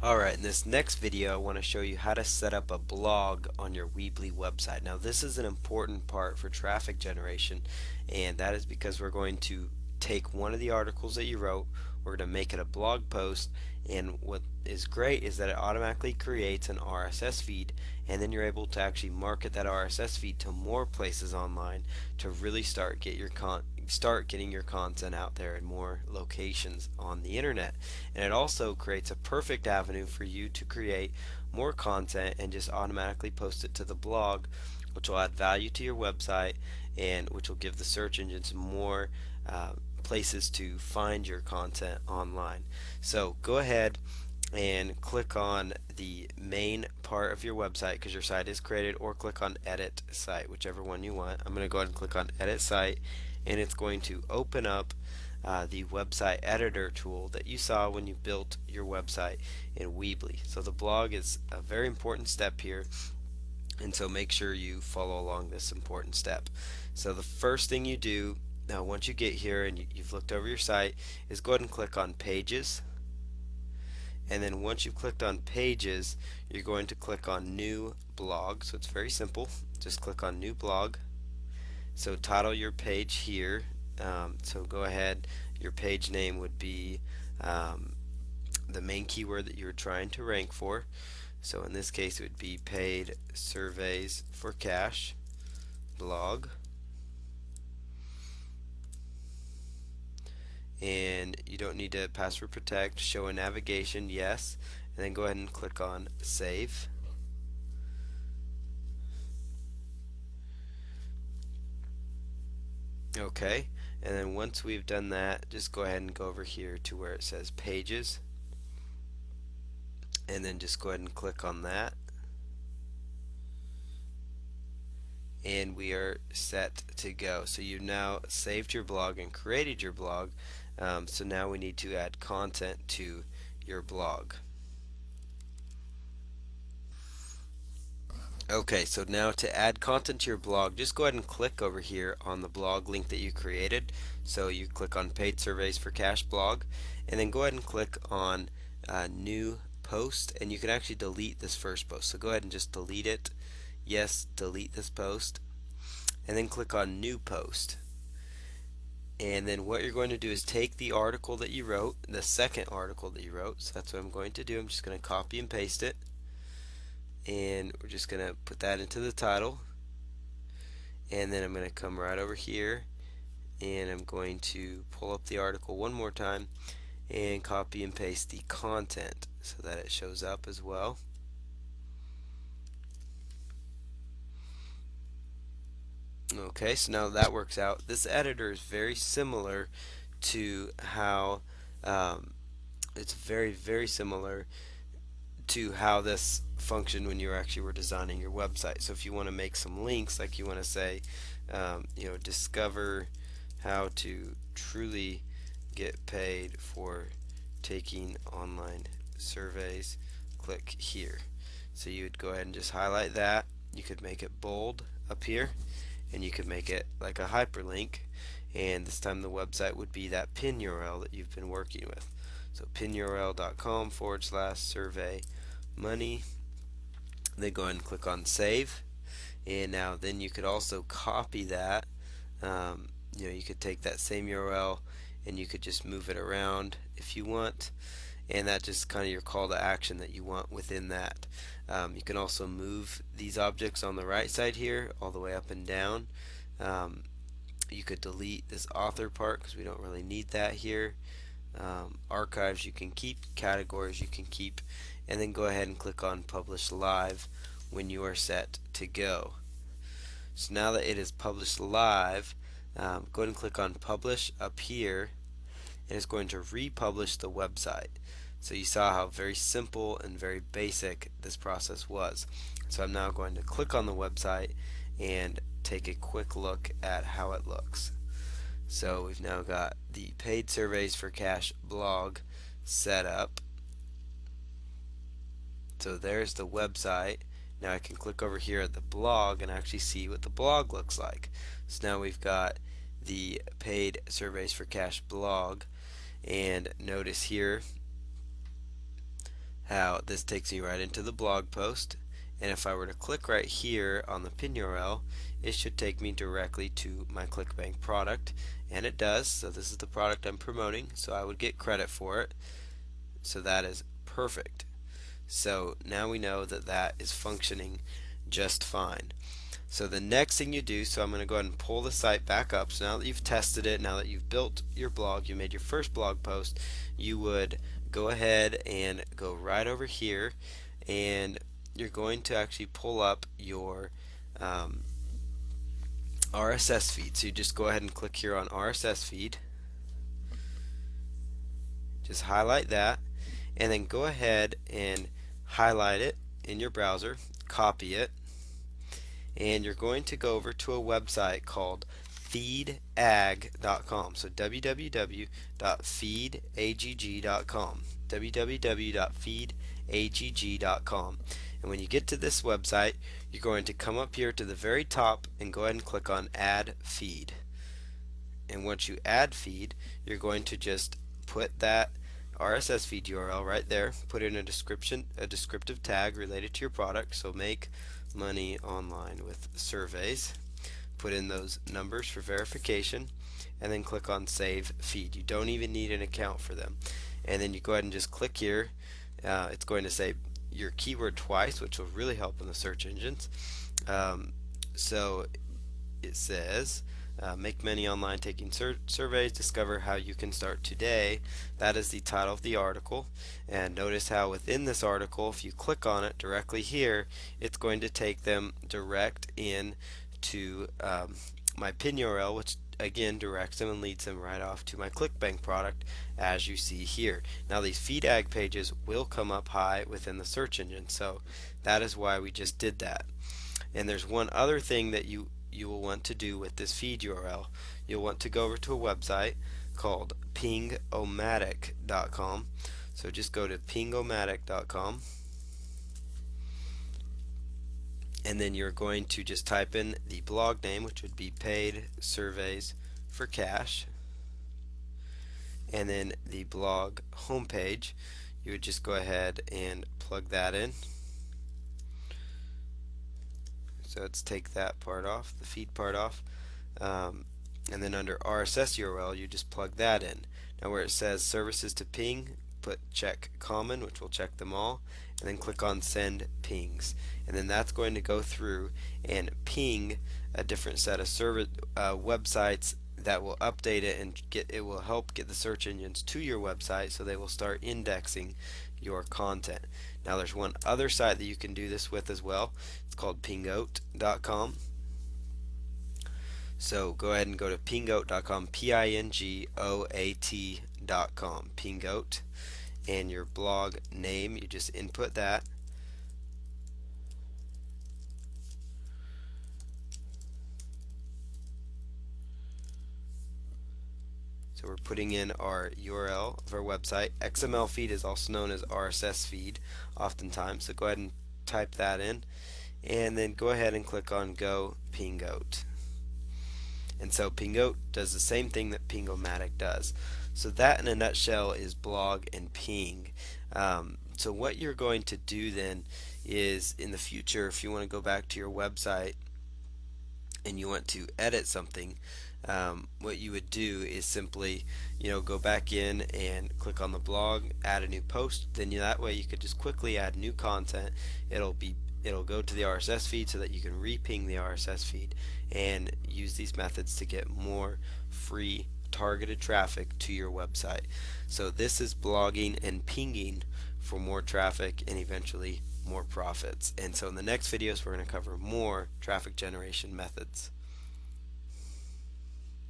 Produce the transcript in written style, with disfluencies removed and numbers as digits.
Alright, in this next video I want to show you how to set up a blog on your Weebly website. Now this is an important part for traffic generation, and that is because we're going to take one of the articles that you wrote, we're going to make it a blog post, and what is great is that it automatically creates an RSS feed, and then you're able to actually market that RSS feed to more places online to really start getting your content out there in more locations on the internet. And it also creates a perfect avenue for you to create more content and just automatically post it to the blog, which will add value to your website and which will give the search engines more places to find your content online. So go ahead and click on the main part of your website because your site is created, or click on edit site, whichever one you want. I'm going to go ahead and click on edit site, and it's going to open up the website editor tool that you saw when you built your website in Weebly. So the blog is a very important step here, and so make sure you follow along this important step. So the first thing you do now, once you get here and you've looked over your site, is go ahead and click on pages. And then once you've clicked on pages, you're going to click on new blog. So it's very simple. Just click on new blog. So title your page here. So go ahead, your page name would be the main keyword that you're trying to rank for. So in this case it would be paid surveys for cash blog. And you don't need to password protect. Show a navigation, yes, and then go ahead and click on save. Okay, and then once we've done that, just go ahead and go over here to where it says pages, and then just go ahead and click on that, and we are set to go. So you've now saved your blog and created your blog. So now we need to add content to your blog. Okay, so now to add content to your blog, just go ahead and click over here on the blog link that you created. So you click on paid surveys for cash blog, and then go ahead and click on new post, and you can actually delete this first post. So go ahead and just delete it. Yes, delete this post, and then click on new post. And then what you're going to do is take the article that you wrote, the second article that you wrote. So that's what I'm going to do. I'm just going to copy and paste it, and we're just going to put that into the title, and then I'm going to come right over here and I'm going to pull up the article one more time and copy and paste the content so that it shows up as well. Okay, so now that works out. This editor is very similar to how it's very similar to how this functioned when you actually were designing your website. So if you want to make some links, like you want to say, discover how to truly get paid for taking online surveys, click here. So you would go ahead and just highlight that. You could make it bold up here, and you could make it like a hyperlink, and this time the website would be that pin URL that you've been working with. So pinurl.com/survey money. Then go ahead and click on save, and now then you could also copy that. You could take that same URL and you could just move it around if you want, and that's just kind of your call to action that you want within that. You can also move these objects on the right side here all the way up and down. You could delete this author part because we don't really need that here. Archives you can keep, categories you can keep, and then go ahead and click on publish live when you are set to go. So now that it is published live, go ahead and click on publish up here, and it's going to republish the website. So you saw how very simple and very basic this process was. So I'm now going to click on the website and take a quick look at how it looks. So we've now got the paid surveys for cash blog set up. So there's the website. Now I can click over here at the blog and actually see what the blog looks like. So now we've got the paid surveys for cash blog, and notice here how this takes me right into the blog post, and if I were to click right here on the pin URL, it should take me directly to my ClickBank product, and it does. So this is the product I'm promoting, so I would get credit for it. So that is perfect. So now we know that that is functioning just fine. So the next thing you do, so I'm going to go ahead and pull the site back up. So now that you've tested it, now that you've built your blog, you made your first blog post, you would go ahead and go right over here, and you're going to actually pull up your um, RSS feed. So you just go ahead and click here on RSS feed. Just highlight that, and then go ahead and highlight it in your browser, copy it, and you're going to go over to a website called feedagg.com. So www.feedagg.com. www.feedagg.com. And when you get to this website, you're going to come up here to the very top and go ahead and click on Add Feed. And once you add feed, you're going to just put that RSS feed URL right there, put in a descriptive tag related to your product, so make money online with surveys, put in those numbers for verification, and then click on save feed. You don't even need an account for them. And then you go ahead and just click here. It's going to say your keyword twice, which will really help in the search engines. So it says make money online taking surveys, discover how you can start today. That is the title of the article, and notice how within this article, if you click on it directly here, it's going to take them direct in to my pin URL, which again directs them and leads them right off to my ClickBank product, as you see here. Now these feed ag pages will come up high within the search engine, so that is why we just did that. And there's one other thing that you will want to do with this feed URL. You'll want to go over to a website called pingomatic.com. So just go to pingomatic.com, and then you're going to just type in the blog name, which would be Paid Surveys for Cash, and then the blog homepage. You would just go ahead and plug that in. So let's take that part off, the feed part off, and then under RSS URL you just plug that in. Now where it says services to ping, put check common, which will check them all, and then click on send pings, and then that's going to go through and ping a different set of websites that will update it, and it will help get the search engines to your website, so they will start indexing your content. Now there's one other site that you can do this with as well. It's called pingoat.com. So go ahead and go to pingoat.com, pingoat.com, pingoat, and your blog name, you just input that. So we're putting in our URL of our website. XML feed is also known as RSS feed oftentimes, so go ahead and type that in, and then go ahead and click on Go Pingoat. And so Pingoat does the same thing that Pingomatic does. So that in a nutshell is blog and ping. So what you're going to do then is, in the future, if you want to go back to your website and you want to edit something, what you would do is simply, go back in and click on the blog, add a new post. Then that way you could just quickly add new content. It'll go to the RSS feed so that you can re-ping the RSS feed and use these methods to get more free targeted traffic to your website. So this is blogging and pinging for more traffic and eventually more profits. And so in the next videos we're going to cover more traffic generation methods.